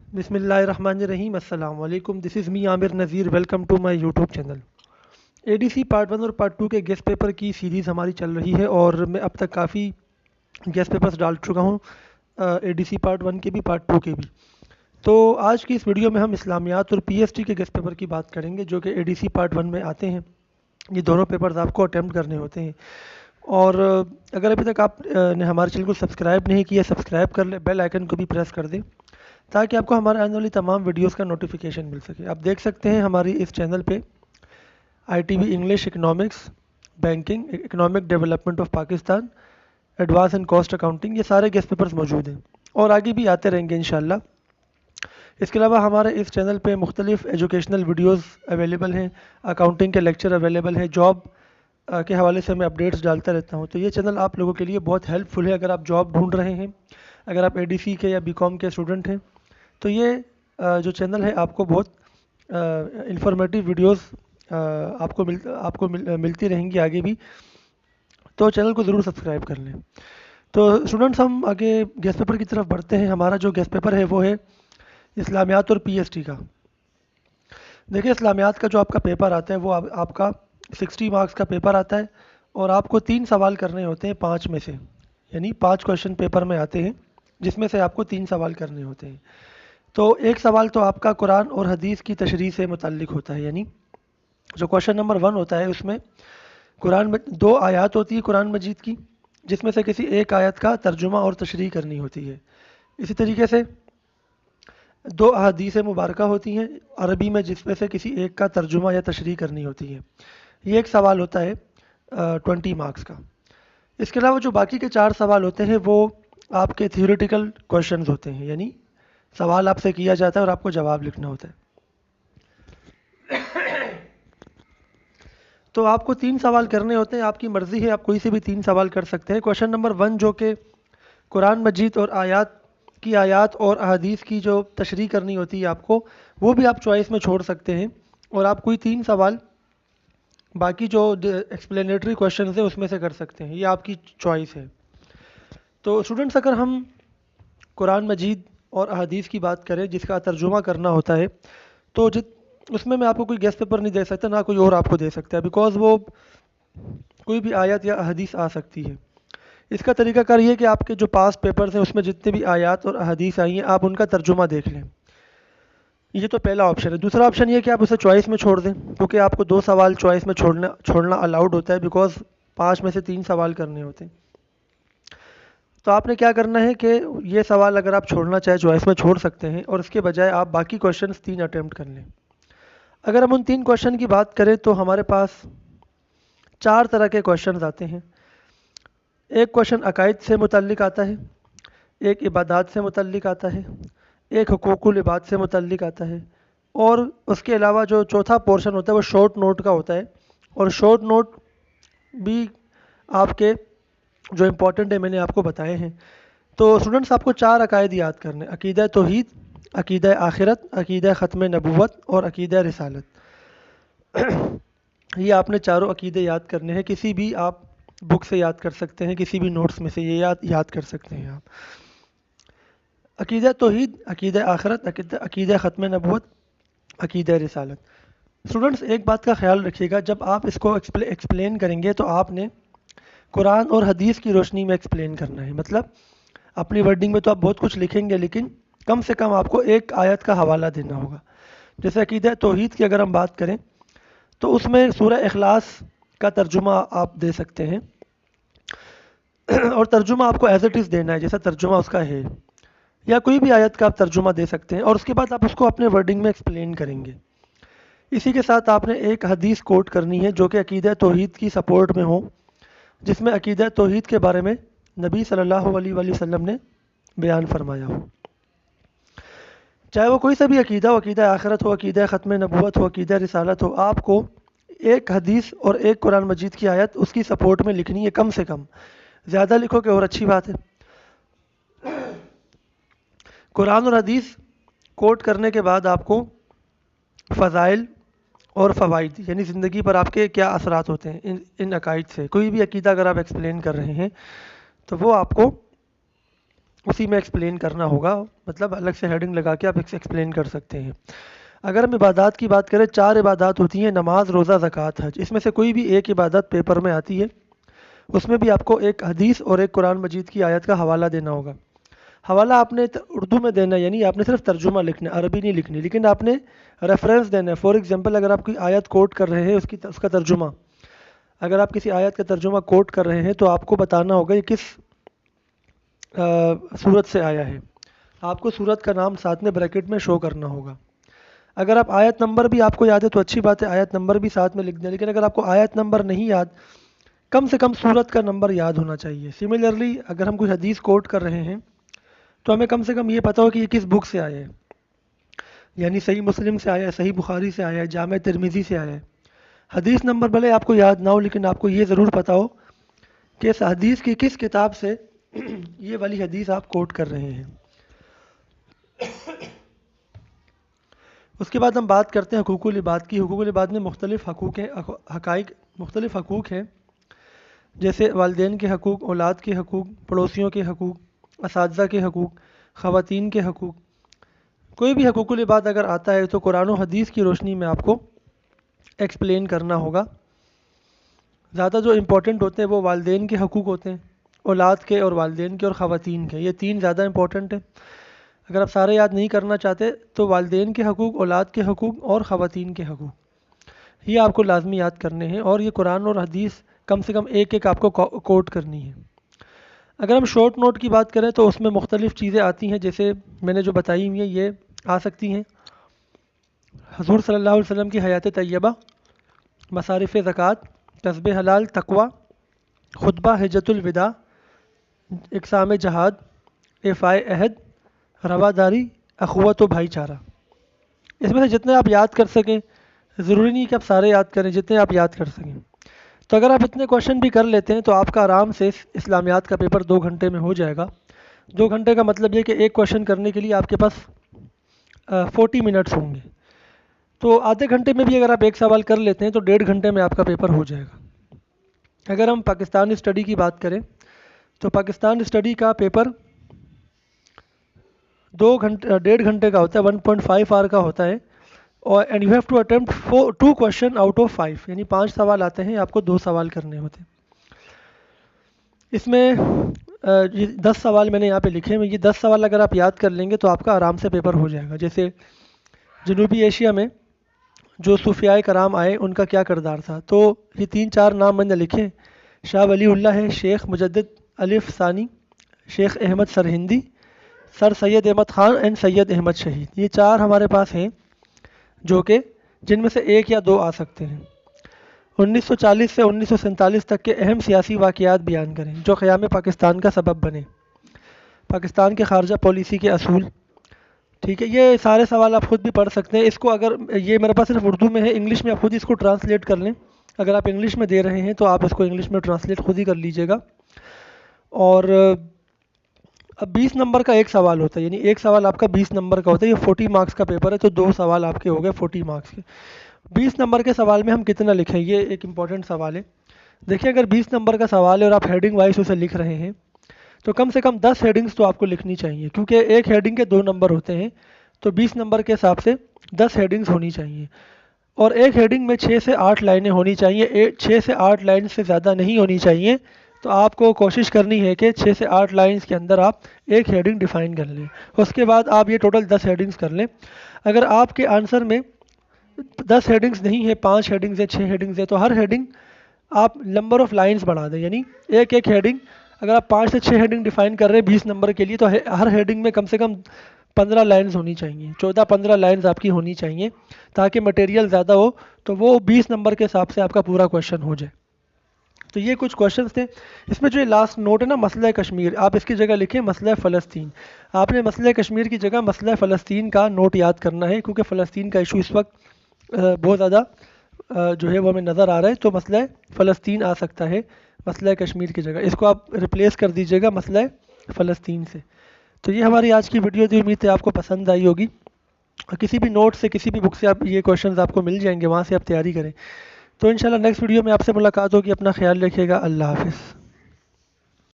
बिस्मिल्लाहिर्रहमानिर्रहीम अस्सलाम वालेकुम। This is me Aamir Nazir. Welcome to my YouTube channel. ADC part one और पार्ट टू के गेस्ट पेपर की सीरीज़ हमारी चल रही है और मैं अब तक काफ़ी गेस्ट पेपर्स डाल चुका हूँ, एडीसी पार्ट वन के भी पार्ट टू के भी। तो आज की इस वीडियो में हम इस्लामियात और पीएसटी के गेस्ट पेपर की बात करेंगे जो कि एडीसी पार्ट वन में आते हैं। ये दोनों पेपर्स आपको अटैम्प्ट करने होते हैं। और अगर अभी तक आप ने हमारे चैनल को सब्सक्राइब नहीं किया, सब्सक्राइब कर ले, बेल आइकन को भी प्रेस कर दें ताकि आपको हमारे आने वाली तमाम वीडियोस का नोटिफिकेशन मिल सके। आप देख सकते हैं हमारी इस चैनल पे ITB English, economics, banking, economic development of Pakistan, advance and cost accounting, ये सारे गेस्ट पेपर्स मौजूद हैं और आगे भी आते रहेंगे इंशाल्लाह। इसके अलावा हमारे इस चैनल पे मुख्तलिफ एजुकेशनल वीडियोस अवेलेबल हैं, अकाउंटिंग के लेक्चर अवेलेबल हैं, जॉब के हवाले से मैं अपडेट्स डालता रहता हूँ। तो ये चैनल आप लोगों के लिए बहुत हेल्पफुल है अगर आप जॉब ढूंढ रहे हैं, अगर आप एडीसी के या बीकॉम के स्टूडेंट हैं। तो ये जो चैनल है आपको बहुत इंफॉर्मेटिव वीडियोस मिलती रहेंगी आगे भी। तो चैनल को ज़रूर सब्सक्राइब कर लें। तो स्टूडेंट्स, हम आगे गेस्ट पेपर की तरफ बढ़ते हैं। हमारा जो गेस्ट पेपर है वो है इस्लामियात और पीएसटी का। देखिए, इस्लामियात का जो आपका पेपर आता है वो आपका 60 मार्क्स का पेपर आता है और आपको 3 सवाल करने होते हैं 5 में से, यानी 5 क्वेश्चन पेपर में आते हैं जिसमें से आपको 3 सवाल करने होते हैं। तो एक सवाल तो आपका कुरान और हदीस की तशरीह से मुतल्लिक होता है, यानी जो क्वेश्चन नंबर 1 होता है उसमें कुरान में 2 आयत होती है कुरान मजीद की, जिसमें से किसी एक आयत का तर्जुमा और तशरीह करनी होती है। इसी तरीके से 2 अहादीस मुबारका होती हैं अरबी में, जिसमें से किसी एक का तर्जुमा या तशरीह करनी होती है। ये एक सवाल होता है 20 मार्क्स का। इसके अलावा जो बाकी के 4 सवाल होते हैं वो आपके थियोरेटिकल क्वेश्चंस होते हैं, यानी सवाल आपसे किया जाता है और आपको जवाब लिखना होता है। तो आपको 3 सवाल करने होते हैं, आपकी मर्ज़ी है, आप कोई से भी 3 सवाल कर सकते हैं। क्वेश्चन नंबर 1 जो कि कुरान मजीद और आयत और अहादीस की जो तशरीह करनी होती है आपको, वो भी आप चॉइस में छोड़ सकते हैं और आप कोई 3 सवाल बाकी जो एक्सप्लेनेटरी क्वेश्चन है उसमें से कर सकते हैं। ये आपकी चॉइस है। तो स्टूडेंट्स, अगर हम कुरान मजीद और अहादीस की बात करें जिसका तर्जुमा करना होता है, तो उसमें मैं आपको कोई गेस्ट पेपर नहीं दे सकता, ना कोई और आपको दे सकता है, बिकॉज़ वो कोई भी आयत या अहदीस आ सकती है। इसका तरीकाकार ये है कि आपके जो पास्ट पेपर्स हैं उसमें जितने भी आयत और अहदीस आई हैं आप उनका तर्जुमा देख लें। ये तो पहला ऑप्शन है। दूसरा ऑप्शन ये है कि आप उसे चॉइस में छोड़ दें, क्योंकि आपको 2 सवाल चॉइस में छोड़ना अलाउड होता है, बिकॉज़ 5 में से 3 सवाल करने होते हैं। तो आपने क्या करना है कि ये सवाल अगर आप छोड़ना चाहें चॉइस में छोड़ सकते हैं और इसके बजाय आप बाकी क्वेश्चंस 3 अटेम्प्ट कर लें। अगर हम उन 3 क्वेश्चन की बात करें तो हमारे पास 4 तरह के क्वेश्चंस आते हैं। एक क्वेश्चन अकायद से मुतल्लिक आता है, एक इबादत से मुतल्लिक आता है, एक हुकूकुल इबाद से मुतल्लिक आता है और उसके अलावा जो चौथा पोर्शन होता है वो शॉर्ट नोट का होता है। और शॉर्ट नोट भी आपके जो इम्पोर्टेंट है मैंने आपको बताए हैं। तो स्टूडेंट्स, आपको 4 अकायद याद करने: अकीदा तौहीद, अकीदा आखिरत, अकीदा ख़त्म नबूवत और अकीदा रिसालत। ये आपने चारों अकीदे याद करने हैं। किसी भी आप बुक से याद कर सकते हैं, किसी भी नोट्स में से ये याद कर सकते हैं आप। अकीदा तौहीद, अकीदा आखिरत, अकीदा ख़त्म नबूवत, अकीदा रिसालत। स्टूडेंट्स, एक बात का ख्याल रखिएगा, जब आप इसको एक्सप्लेन करेंगे तो आपने कुरान और हदीस की रोशनी में एक्सप्लेन करना है। मतलब अपनी वर्डिंग में तो आप बहुत कुछ लिखेंगे, लेकिन कम से कम आपको एक आयत का हवाला देना होगा। जैसे अकीदा तौहीद की अगर हम बात करें तो उसमें सूरह इखलास का तर्जुमा आप दे सकते हैं और तर्जुमा आपको एज इट इज़ देना है जैसा तर्जुमा उसका है, या कोई भी आयत का आप तर्जुमा दे सकते हैं और उसके बाद आप उसको अपने वर्डिंग में एक्सप्लेन करेंगे। इसी के साथ आपने एक हदीस कोट करनी है जो कि अकीदा तौहीद की सपोर्ट में हो, जिसमें अकीदा तौहीद के बारे में नबी सल्लल्लाहु अलैहि वसल्लम ने बयान फरमाया हो। चाहे वो कोई सा भी अकीदा हो, अकीदा आखिरत हो, अकीदा ख़त्म नबूवत हो, अकीदा रिसालत हो, आपको एक हदीस और एक कुरान मजीद की आयत उसकी सपोर्ट में लिखनी है। कम से कम, ज़्यादा लिखोगे और अच्छी बात है। कुरान और हदीस कोट करने के बाद आपको फ़ज़ाइल और फ़वाइद, यानी ज़िंदगी पर आपके क्या असरात होते हैं इन अकायद से। कोई भी अकीदा अगर आप एक्सप्लेन कर रहे हैं तो वो आपको اسی میں ایکسپلین کرنا ہوگا، مطلب الگ سے ہیڈنگ لگا کے آپ ایکسپلین کر سکتے ہیں۔ اگر ہم عبادات کی بات کریں، 4 عبادات ہوتی ہیں: نماز، روزہ، زکوٰۃ، حج۔ اس میں سے کوئی بھی ایک عبادت پیپر میں آتی ہے، اس میں بھی آپ کو ایک حدیث اور ایک قرآن مجید کی آیت کا حوالہ دینا ہوگا۔ حوالہ آپ نے اردو میں دینا ہے، یعنی آپ نے صرف ترجمہ لکھنا ہے، عربی نہیں لکھنی، لیکن آپ نے ریفرنس دینا ہے۔ فار ایگزامپل اگر آپ کوئی آیت کوٹ کر رہے ہیں، اس کا ترجمہ، اگر آپ کسی آیت کا ترجمہ کوٹ کر رہے ہیں تو آپ کو بتانا ہوگا یہ کس صورت سے آیا ہے، آپ کو صورت کا نام ساتھ میں بریکٹ میں شو کرنا ہوگا۔ اگر آپ آیت نمبر بھی آپ کو یاد ہے تو اچھی بات ہے، آیت نمبر بھی ساتھ میں لکھ دیں، لیکن اگر آپ کو آیت نمبر نہیں یاد، کم سے کم صورت کا نمبر یاد ہونا چاہیے۔ سملرلی اگر ہم کوئی حدیث کوٹ کر رہے ہیں تو ہمیں کم سے کم یہ پتہ ہو کہ یہ کس بک سے آیا ہے، یعنی صحیح مسلم سے آیا ہے، صحیح بخاری سے آیا ہے، جامع ترمذی سے آیا ہے۔ حدیث نمبر بھلے آپ کو یاد نہ ہو، لیکن آپ کو یہ ضرور پتہ ہو کہ اس حدیث کی کس کتاب سے یہ والی حدیث آپ کوٹ کر رہے ہیں۔ اس کے بعد ہم بات کرتے ہیں حقوق العباد کی۔ حقوق العباد میں مختلف مختلف حقوق ہیں، جیسے والدین کے حقوق، اولاد کے حقوق، پڑوسیوں کے حقوق، اساتذہ کے حقوق، خواتین کے حقوق۔ کوئی بھی حقوق العباد اگر آتا ہے تو قرآن و حدیث کی روشنی میں آپ کو ایکسپلین کرنا ہوگا۔ زیادہ جو امپورٹنٹ ہوتے ہیں وہ والدین کے حقوق ہوتے ہیں، اولاد کے اور والدین کے اور خواتین کے، یہ 3 زیادہ امپورٹنٹ ہیں۔ اگر آپ سارے یاد نہیں کرنا چاہتے تو والدین کے حقوق، اولاد کے حقوق اور خواتین کے حقوق، یہ آپ کو لازمی یاد کرنے ہیں، اور یہ قرآن اور حدیث کم سے کم ایک آپ کو کوٹ کرنی ہے۔ اگر ہم شارٹ نوٹ کی بات کریں تو اس میں مختلف چیزیں آتی ہیں، جیسے میں نے جو بتائی ہوئی ہیں یہ آ سکتی ہیں: حضور صلی اللہ علیہ وسلم کی حیات طیبہ، مصارف زکوٰۃ، کسب حلال، تقوی، خطبہ حجۃ الوداع، اقسام جہاد، ایفائے عہد، رواداری، اخوت و بھائی چارہ۔ اس میں سے جتنے آپ یاد کر سکیں، ضروری نہیں کہ آپ سارے یاد کریں، جتنے آپ یاد کر سکیں۔ تو اگر آپ اتنے کوشچن بھی کر لیتے ہیں تو آپ کا آرام سے اسلامیات کا پیپر 2 گھنٹے میں ہو جائے گا۔ 2 گھنٹے کا مطلب یہ کہ ایک کوشچن کرنے کے لیے آپ کے پاس 40 منٹس ہوں گے، تو آدھے گھنٹے میں بھی اگر آپ ایک سوال کر لیتے ہیں تو 1.5 گھنٹے میں آپ کا پیپر ہو جائے گا۔ اگر ہم پاکستان اسٹڈی کی بات کریں تو پاکستان اسٹڈی کا پیپر 1.5 گھنٹے کا ہوتا ہے، 1.5 آور کا ہوتا ہے، اور and you have to attempt 2 question out of 5، یعنی 5 سوال آتے ہیں، آپ کو 2 سوال کرنے ہوتے ہیں۔ اس میں 10 سوال میں نے یہاں پہ لکھے ہوئے، یہ 10 سوال اگر آپ یاد کر لیں گے تو آپ کا آرام سے پیپر ہو جائے گا۔ جیسے جنوبی ایشیا میں جو صوفیاء کرام آئے ان کا کیا کردار تھا، تو یہ 3-4 نام میں نے لکھے: شاہ ولی اللہ ہے، شیخ مجدد الف ثانی، شیخ احمد سرہندی، سر سید احمد خان اینڈ سید احمد شہید۔ یہ 4 ہمارے پاس ہیں جو کہ جن میں سے 1 یا 2 آ سکتے ہیں۔ 1940 سے 1947 تک کے اہم سیاسی واقعات بیان کریں جو قیام پاکستان کا سبب بنے، پاکستان کے خارجہ پالیسی کے اصول۔ ٹھیک ہے، یہ سارے سوال آپ خود بھی پڑھ سکتے ہیں۔ اس کو اگر یہ میرے پاس صرف اردو میں ہے، انگلش میں آپ خود اس کو ٹرانسلیٹ کر لیں۔ اگر آپ انگلش میں دے رہے ہیں تو آپ اس کو انگلش میں ٹرانسلیٹ خود ہی کر لیجئے گا۔ اور اب 20 نمبر کا ایک سوال ہوتا ہے، یعنی ایک سوال آپ کا 20 نمبر کا ہوتا ہے۔ یہ 40 مارکس کا پیپر ہے، تو 2 سوال آپ کے ہو گئے 40 مارکس کے۔ 20 نمبر کے سوال میں ہم کتنا لکھیں، یہ ایک امپورٹنٹ سوال ہے۔ دیکھیں اگر 20 نمبر کا سوال ہے اور آپ ہیڈنگ وائز اسے لکھ رہے ہیں تو کم سے کم 10 ہیڈنگز تو آپ کو لکھنی چاہیے، کیونکہ ایک ہیڈنگ کے 2 نمبر ہوتے ہیں، تو 20 نمبر کے حساب سے 10 ہیڈنگز ہونی چاہیے، اور ایک ہیڈنگ میں 6 سے 8 لائنیں ہونی چاہیے۔ 6 سے 8 لائن سے زیادہ نہیں ہونی چاہیے، تو آپ کو کوشش کرنی ہے کہ 6 سے 8 لائنز کے اندر آپ ایک ہیڈنگ ڈیفائن کر لیں، اس کے بعد آپ یہ ٹوٹل 10 ہیڈنگز کر لیں۔ اگر آپ کے آنسر میں 10 ہیڈنگز نہیں ہے، 5 ہیڈنگز ہے، 6 ہیڈنگز ہے، تو ہر ہیڈنگ آپ نمبر آف لائنز بڑھا دیں، یعنی ایک ہیڈنگ اگر آپ 5 سے 6 ہیڈنگ ڈیفائن کر رہے ہیں 20 نمبر کے لیے، تو ہر ہیڈنگ میں کم سے کم 15 لائنز ہونی چاہیے، 14-15 لائنز آپ کی ہونی چاہیے، تاکہ مٹیریل زیادہ ہو تو وہ 20 نمبر کے حساب سے آپ کا پورا کویشچن ہو جائے۔ تو یہ کچھ کویشچنس تھے۔ اس میں جو لاسٹ نوٹ ہے نا، مسئلہ کشمیر، آپ اس کی جگہ لکھیں مسئلہ فلسطین۔ آپ نے مسئلہ کشمیر کی جگہ مسئلہ فلسطین کا نوٹ یاد کرنا ہے، کیونکہ فلسطین کا ایشو اس وقت بہت زیادہ جو ہے وہ ہمیں نظر آ رہا ہے، تو مسئلہ فلسطین آ سکتا ہے مسئلہ کشمیر کی جگہ، اس کو آپ ریپلیس کر دیجیے گا مسئلہ فلسطین سے۔ تو یہ ہماری آج کی ویڈیو تھی، امید ہے آپ کو پسند آئی ہوگی، اور کسی بھی نوٹ سے کسی بھی بک سے آپ یہ کویشچنز آپ کو مل جائیں گے، وہاں سے آپ تیاری کریں۔ تو انشاءاللہ نیکسٹ ویڈیو میں آپ سے ملاقات ہوگی، اپنا خیال رکھیے گا، اللہ حافظ۔